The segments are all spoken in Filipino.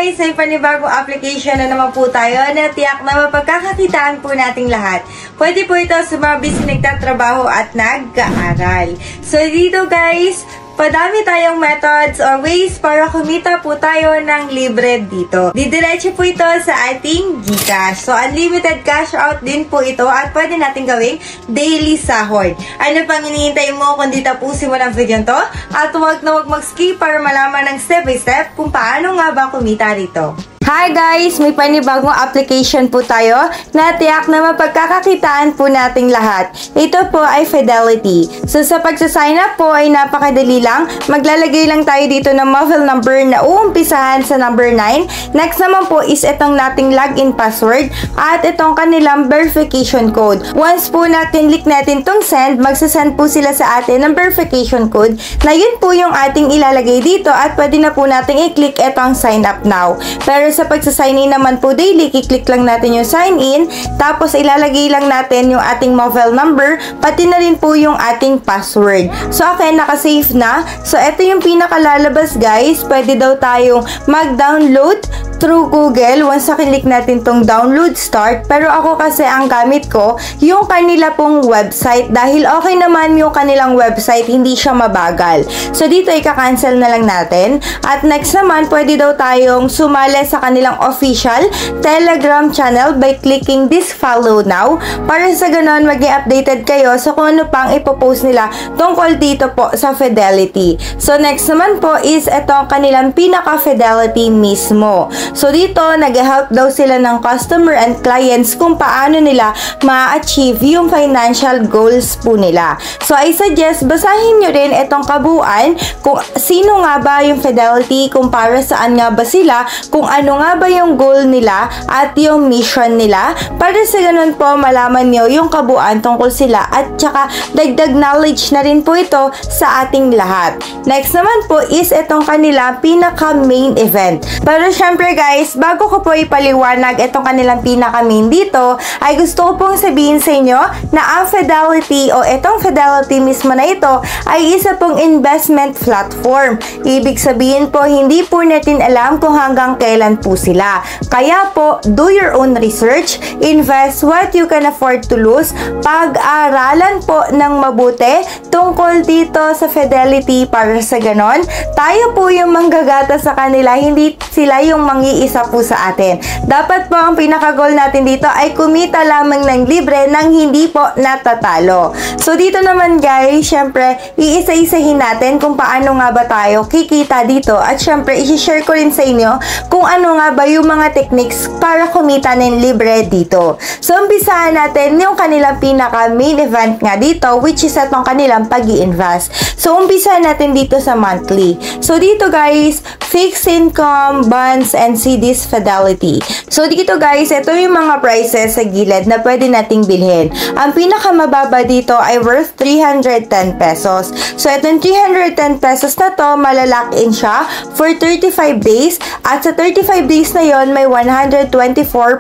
guys! May panibagong application na naman po tayo na tiyak na mapagkakakitaan po nating lahat. Pwede po ito sa mga busy nagtatrabaho at nag-aaral. So dito guys, padami tayong methods or ways para kumita po tayo ng libre dito. Didiretso po ito sa ating GCash. So, unlimited cash out din po ito at pwede natin gawing daily sahod. Ano pang hinihintay mo kung di tapusin mo ng video to? At huwag na huwag mag-skip para malaman ng step by step kung paano nga ba kumita dito. Hi guys! May panibagong application po tayo na tiyak na mapagkakakitaan po nating lahat. Ito po ay Fidelity. So sa pagsasign up po ay napakadali lang. Maglalagay lang tayo dito ng mobile number na uumpisahan sa number 9. Next naman po is itong nating login password at itong kanilang verification code. Once po natin click natin itong send, magsasend po sila sa atin ng verification code na yun po yung ating ilalagay dito at pwede na po natin i-click itong sign up now. Pero sa pagsa-sign in naman po daily, i-click lang natin yung sign in, tapos ilalagay lang natin yung ating mobile number, pati na rin po yung ating password. So, okay, naka-save na. So, ito yung pinakalalabas guys. Pwede daw tayong mag-download through Google once na-click natin tong download start. Pero ako kasi ang gamit ko yung kanila pong website dahil okay naman yung kanilang website, hindi siya mabagal. So dito ika-cancel na lang natin. At next naman, pwede daw tayong sumali sa kanilang official Telegram channel by clicking this follow now para sa ganon maging updated kayo sa kung ano pang ipopost nila tungkol dito po sa Fidelity. So next naman po is itong kanilang pinaka-Fidelity mismo. So dito, nag-help daw sila ng customer and clients kung paano nila ma-achieve yung financial goals po nila. So I suggest, basahin nyo rin itong kabuuan kung sino nga ba yung Fidelity, kung para saan nga ba sila, kung ano nga ba yung goal nila at yung mission nila, para sa ganun po malaman nyo yung kabuuan tungkol sila at saka dagdag knowledge na rin po ito sa ating lahat. Next naman po is itong kanila pinaka-main event. Pero syempre guys, bago ko po ipaliwanag itong kanilang pinaka-main dito, ay gusto ko pong sabihin sa inyo na ang Fidelity o itong Fidelity mismo na ito ay isa pong investment platform. Ibig sabihin po, hindi po natin alam kung hanggang kailan po sila. Kaya po, do your own research, invest what you can afford to lose, pag-aralan po ng mabuti tungkol dito sa Fidelity para sa ganon, tayo po yung manggagata sa kanila, hindi sila yung isa po sa atin. Dapat po ang pinaka-goal natin dito ay kumita lamang ng libre nang hindi po natatalo. So dito naman guys, syempre iisa-isahin natin kung paano nga ba tayo kikita dito at syempre i-share ko rin sa inyo kung ano nga ba yung mga techniques para kumita ng libre dito. So umpisahan natin yung kanilang pinaka-main event nga dito, which is itong kanilang pag-i-invest. So umpisahan natin dito sa monthly. So dito guys, fixed income, bonds, and CDs Fidelity. So dito guys, ito yung mga prices sa gilid na pwede nating bilhin. Ang pinakamababa dito ay worth 310 pesos. So itong 310 pesos na to, malalock in siya for 35 days. At sa 35 days na yon may 124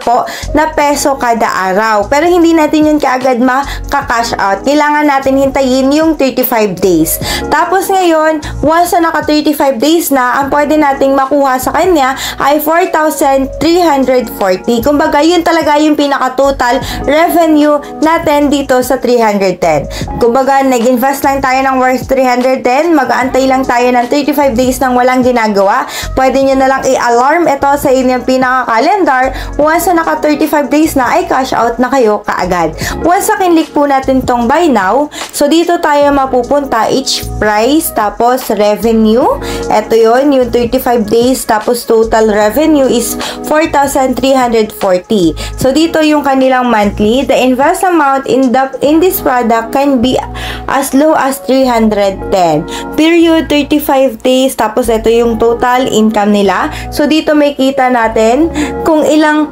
po na peso kada araw. Pero hindi natin yun kaagad maka-cash out. Kailangan natin hintayin yung 35 days. Tapos ngayon, once na naka 35 days na, ang pwede nating makuha sa kanya ay 4,340. Kumbaga, yun talaga yung pinaka-total revenue natin dito sa 310. Kumbaga, nag-invest lang tayo ng worth 310, mag-aantay lang tayo ng 35 days nang walang ginagawa. Pwede nyo na lang i-alarm ito sa inyong pinaka-calendar. Once na naka 35 days na, ay cash out na kayo kaagad. Once na kinlik po natin tong buy now, so dito tayo mapupunta, each price, tapos revenue. Ito yun, yung 35 days, tapos total revenue is 4,340. So dito yung kanilang monthly. The invest amount in this product can be as low as 310. Period, 35 days. Tapos ito yung total income nila. So dito may kita natin kung ilang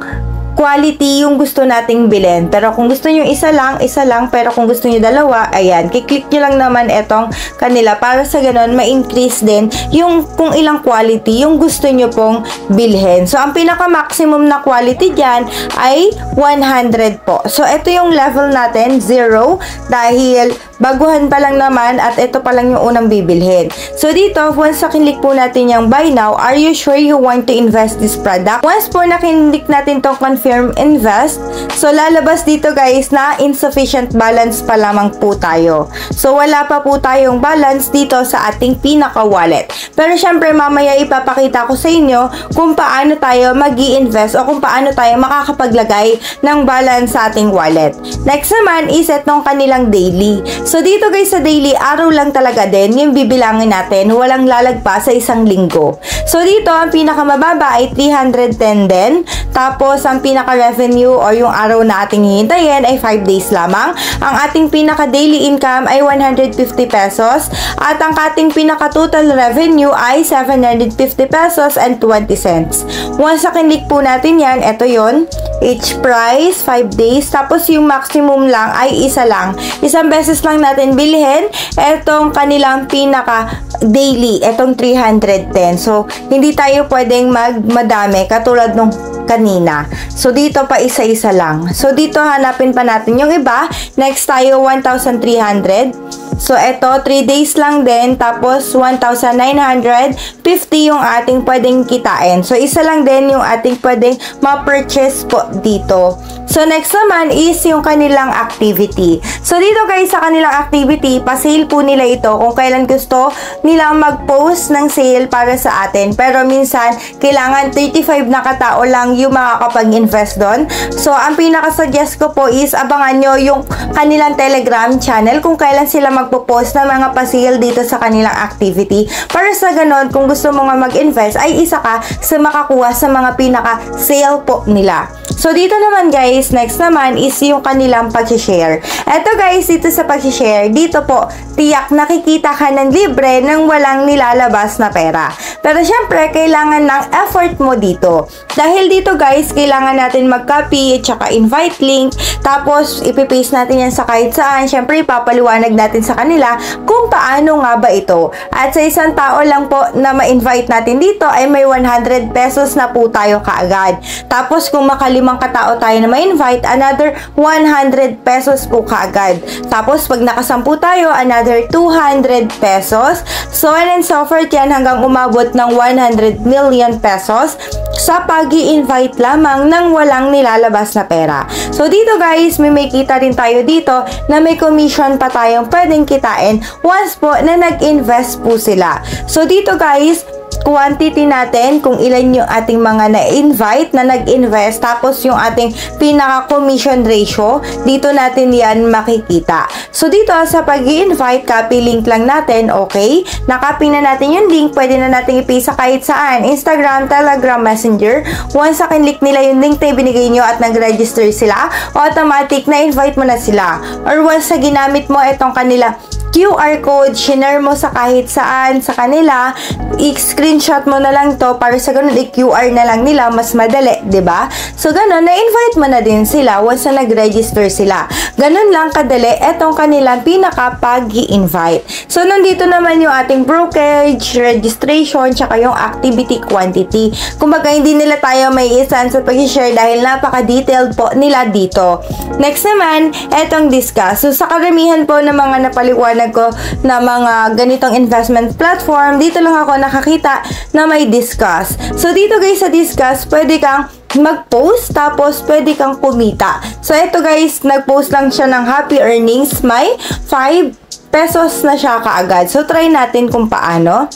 quality yung gusto nating bilhin. Pero kung gusto nyo isa lang. Pero kung gusto nyo dalawa, ayan, kiklik nyo lang naman etong kanila para sa ganon, ma-increase din yung kung ilang quality yung gusto nyo pong bilhin. So, ang pinaka-maximum na quality dyan ay 100 po. So, ito yung level natin, 0, dahil baguhan pa lang naman at ito pa lang yung unang bibilhin. So dito, once na kinlik po natin yung buy now, are you sure you want to invest this product? Once po na kinlik natin tong confirm invest, so lalabas dito guys na insufficient balance pa lamang po tayo. So wala pa po tayong balance dito sa ating pinaka-wallet. Pero syempre mamaya ipapakita ko sa inyo kung paano tayo mag-i-invest o kung paano tayo makakapaglagay ng balance sa ating wallet. Next naman is itong kanilang daily. So dito guys sa daily, araw lang talaga din yung bibilangin natin. Walang lalagpas sa isang linggo. So dito, ang pinakamababa ay 310 din. Tapos, ang pinaka-revenue o yung araw na ating hihintayin ay 5 days lamang. Ang ating pinaka-daily income ay 150 pesos. At ang ating pinaka-total revenue ay 750 pesos and 20 cents. Once na kinlik po natin yan, ito yon, each price, 5 days. Tapos, yung maximum lang ay isa lang. Isang beses lang natin bilhin etong kanilang pinaka-daily, etong 310. So, hindi tayo pwedeng madami katulad nung kanina. So, dito pa isa-isa lang. So, dito hanapin pa natin yung iba. Next tayo, 1,300. So, eto, 3 days lang din. Tapos, 1,950 yung ating pwedeng kitain. So, isa lang din yung ating pwedeng ma-purchase po dito. So, next naman is yung kanilang activity. So, dito guys, sa kanilang activity, pa-sale po nila ito kung kailan gusto nilang mag-post ng sale para sa atin. Pero minsan, kailangan 35 na katao lang yung makakapag-invest doon. So, ang pinaka-suggest ko po is abangan nyo yung kanilang Telegram channel kung kailan sila magpo-post ng mga pa-sale dito sa kanilang activity. Para sa ganon, kung gusto mo nga mag-invest, ay isa ka sa makakuha sa mga pinaka-sale po nila. So, dito naman guys, next naman is yung kanilang pag-share. Eto guys, dito sa pag-share, dito po, tiyak nakikita ka ng libre nang walang nilalabas na pera. Pero syempre, kailangan ng effort mo dito. Dahil dito guys, kailangan natin mag-copy at saka invite link. Tapos, ipipaste natin yan sa kahit saan. Syempre, ipapaliwanag natin sa kanila kung paano nga ba ito. At sa isang tao lang po na ma-invite natin dito ay may 100 pesos na po tayo kaagad. Tapos, kung makalimang katao tayo na ma-invite, another 100 pesos po kaagad. Tapos, pag nakasampu tayo, another 200 pesos. So, and so forth yan hanggang umabot ng 100 million pesos sa pag-i-invite lamang ng walang nilalabas na pera. So, dito guys, may kita rin tayo dito na may commission pa tayong pwedeng kitain once po na nag-invest po sila. So, dito guys, quantity natin kung ilan yung ating mga na-invite na nag-invest, tapos yung ating pinaka-commission ratio, dito natin yan makikita. So, dito sa pag-i-invite, copy link lang natin, okay? Nakopy na natin yung link, pwede na natin i-paste sa kahit saan, Instagram, Telegram, Messenger. Once sa kinlik nila yung link na ibinigay nyo at nag-register sila, automatic na invite mo na sila. Or once sa ginamit mo itong kanila QR code, shinare mo sa kahit saan sa kanila, i-screenshot mo na lang to para sa ganun i-QR na lang nila, mas madali, 'di ba? So ganun, na-invite mo na din sila once na nag-register sila. Ganun lang kadali etong kanilang pinaka-pag-i-invite. So nandito naman yung ating brokerage, registration, tsaka yung activity quantity. Kumbaga hindi nila tayo may isan sa pag-share dahil napaka-detailed po nila dito. Next naman, etong discuss. So sa karamihan po ng mga napaliwanag ko na mga ganitong investment platform, dito lang ako nakakita na may discuss. So, dito guys sa discuss, pwede kang mag-post, tapos pwede kang kumita. So, ito guys, nag-post lang siya ng happy earnings, may 5 pesos na siya kaagad. So, try natin kung paano.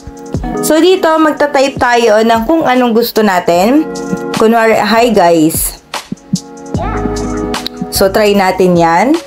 So, dito, magta-type tayo ng kung anong gusto natin. Kunwari, hi guys. So, try natin yan.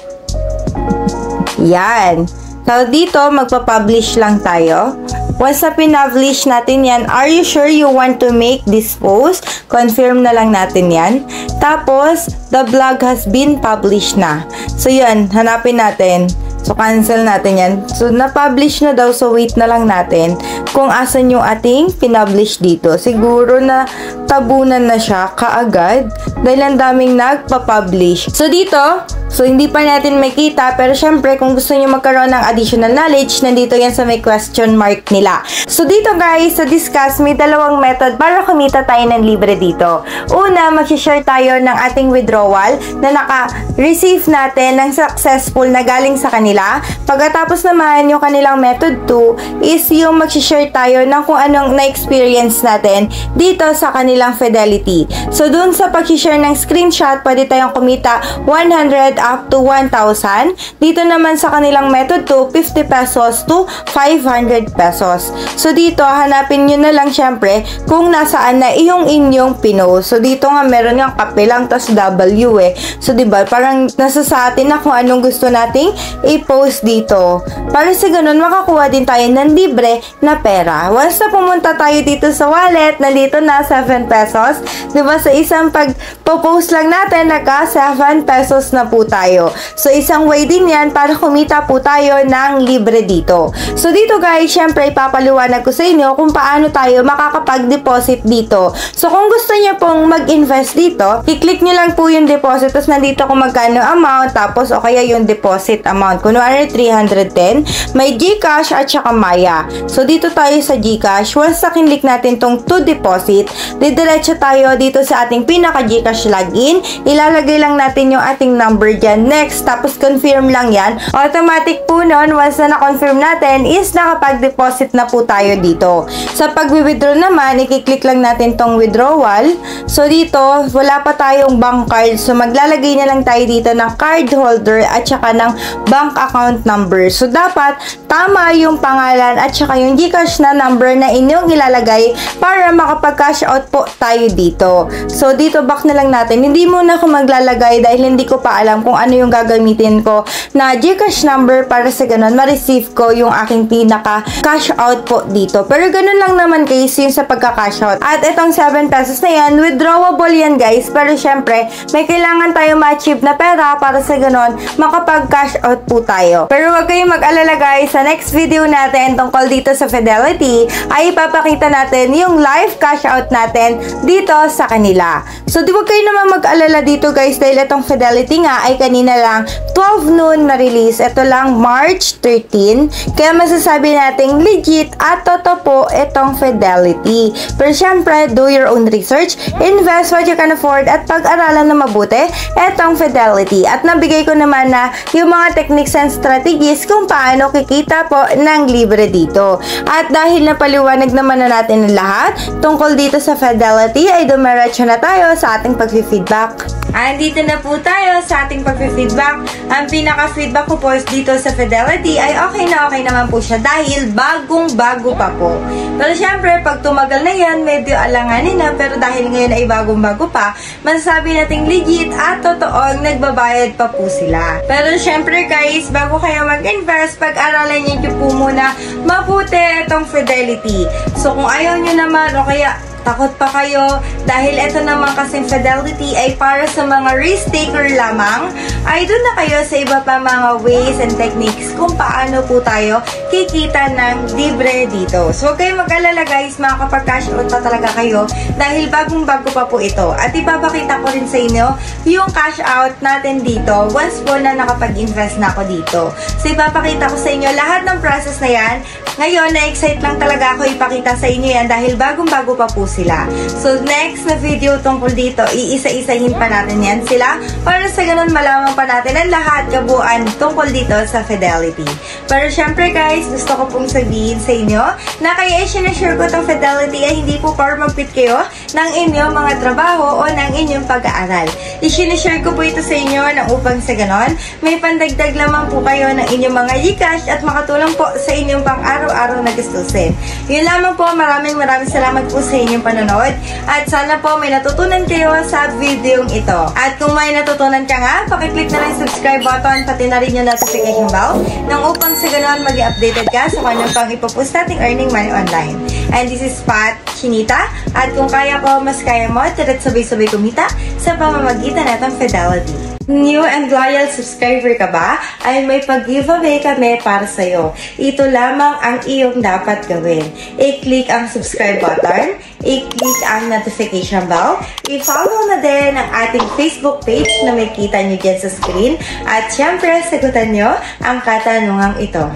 Yan. So, dito, magpa-publish lang tayo. Once na pinablish natin yan, are you sure you want to make this post? Confirm na lang natin yan. Tapos, the blog has been published na. So, yan, hanapin natin. So, cancel natin yan. So, na-publish na daw. So, wait na lang natin kung asan yung ating pinablish dito. Siguro na tabunan na siya kaagad dahil ang daming nagpa-publish. So, dito, So, hindi pa natin makita, pero syempre, kung gusto nyo magkaroon ng additional knowledge, nandito yan sa may question mark nila. So, dito guys, sa discuss, may dalawang method para kumita tayo ng libre dito. Una, mag-share tayo ng ating withdrawal na naka-receive natin ng successful na galing sa kanila. Pagkatapos naman, yung kanilang method 2 is yung mag-share tayo ng kung anong na-experience natin dito sa kanilang Fidelity. So, dun sa pag-share ng screenshot, pwede tayong kumita 100 up to 1,000. Dito naman sa kanilang method 2, 50 pesos to 500 pesos. So, dito, hanapin nyo na lang syempre kung nasaan na yung inyong pinost. So, dito nga, meron nga kape lang, tas W eh. So, diba, parang nasa sa atin na kung anong gusto nating i-post dito. Para sa ganun, makakuha din tayo ng libre na pera. Once na pumunta tayo dito sa wallet, nandito na 7 pesos. Diba, sa isang pag-post lang natin, naka 7 pesos na po tayo. So, isang way din yan para kumita po tayo ng libre dito. So, dito guys, syempre, ipapaliwanag ko sa inyo kung paano tayo makakapag-deposit dito. So, kung gusto niyo pong mag-invest dito, i-click nyo lang po yung deposit, tapos nandito kung magkano amount, tapos o kaya yung deposit amount. Kunwari, 310, may GCash at saka Maya. So, dito tayo sa GCash. Once na kinlik natin tong to deposit, didiretso tayo dito sa ating pinaka GCash login. Ilalagay lang natin yung ating number dyan. Next, tapos confirm lang yan. Automatic po nun, once na na-confirm natin, is nakapag-deposit na po tayo dito. Sa pag-withdraw naman, i-click lang natin tong withdrawal. So, dito, wala pa tayong bank card. So, maglalagay na lang tayo dito ng card holder at saka ng bank account number. So, dapat tama yung pangalan at saka yung GCash na number na inyong ilalagay para makapag-cash out po tayo dito. So, dito back na lang natin. Hindi muna ako maglalagay dahil hindi ko pa alam kung ano yung gagamitin ko na GCash number para sa ganun ma-receive ko yung aking pinaka cash out po dito. Pero ganun lang naman guys yung sa pagka-cash out. At itong 7 pesos na yan, withdrawable yan guys. Pero syempre, may kailangan tayo ma-achieve na pera para sa ganun makapag-cash out po tayo. Pero wag kayong mag-alala guys, sa next video natin tungkol dito sa Fidelity ay ipapakita natin yung live cash out natin dito sa kanila. So, di wag kayo naman mag-alala dito guys dahil itong Fidelity nga ay kanina lang 12 noon na-release. Ito lang March 13. Kaya masasabi nating legit at totoo po itong Fidelity. Pero syempre, do your own research, invest what you can afford at pag-aralan na mabuti itong Fidelity. At nabigay ko naman na yung mga techniques and strategies kung paano kikita po ng libre dito. At dahil napaliwanag naman na natin ang lahat tungkol dito sa Fidelity, ay dumiretso na tayo sa ating pag-feedback. Andito na po tayo sa ating pag-feedback. Ang pinaka-feedback ko po dito sa Fidelity ay okay naman po siya dahil bagong-bago pa po. Pero syempre, pag tumagal na yan, medyo alanganin na. Pero dahil ngayon ay bagong-bago pa, masasabi nating legit at totoong nagbabayad pa po sila. Pero syempre guys, bago kayo mag-invest, pag-aralan niyo po muna mabuti itong Fidelity. So kung ayaw nyo naman o kaya takot pa kayo dahil ito naman kasing Fidelity ay para sa mga risk taker lamang, ay doon na kayo sa iba pa mga ways and techniques kung paano po tayo kikita ng libre dito. So, huwag kayong mag-alala guys, makakapag-cash out pa talaga kayo dahil bagong-bago pa po ito. At ipapakita ko rin sa inyo yung cash out natin dito once po na nakapag-invest na ako dito. So, ipapakita ko sa inyo lahat ng process na yan. Ngayon, na-excite lang talaga ako ipakita sa inyo yan dahil bagong-bago pa po sila. So, next na video tungkol dito, iisa-isahin pa natin yan sila para sa ganun malaman pa natin ang lahat kabuuan tungkol dito sa Fidelity. Pero syempre guys, gusto ko pong sabihin sa inyo na kaya sinashare ko itong Fidelity ay hindi po para magpit kayo ng inyong mga trabaho o ng inyong pag-aaral. I-sinashare ko po ito sa inyo na upang sa ganun, may pandagdag lamang po kayo ng inyong mga GCash at makatulong po sa inyong pang-araw-araw na gastusin. Yun lamang po, maraming salamat po sa inyong panonood at sana po may natutunan kayo sa video ito. At kung may natutunan ka nga, pakiclick na lang yung subscribe button pati na rin yung notification bell nang upang sa ganoon maging updated ka sa kanyang pang ipopost nating earning money online. And this is Pat Chinita at kung kaya ko, mas kaya mo, tira't sabay-sabay kumita sa pamamagitan natang Fidelity. New and loyal subscriber ka ba? Ay may pag-giveaway kami para sa'yo. Ito lamang ang iyong dapat gawin. I-click ang subscribe button, i-click ang notification bell, i-follow na din ang ating Facebook page na may kita nyo dyan sa screen, at syempre sagutan nyo ang katanungang ito.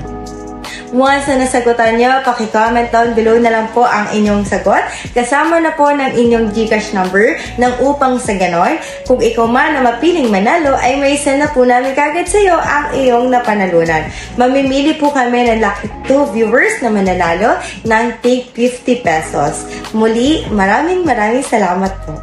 Once na nasagutan nyo, paki-comment down below na lang po ang inyong sagot. Kasama na po ng inyong GCash number nang upang sa ganon, kung ikaw man na mapiling manalo, ay may send na po namin kagad sa iyo ang iyong napanalunan. Mamimili po kami ng lucky 2 viewers na mananalo ng take 50 pesos. Muli, maraming salamat po.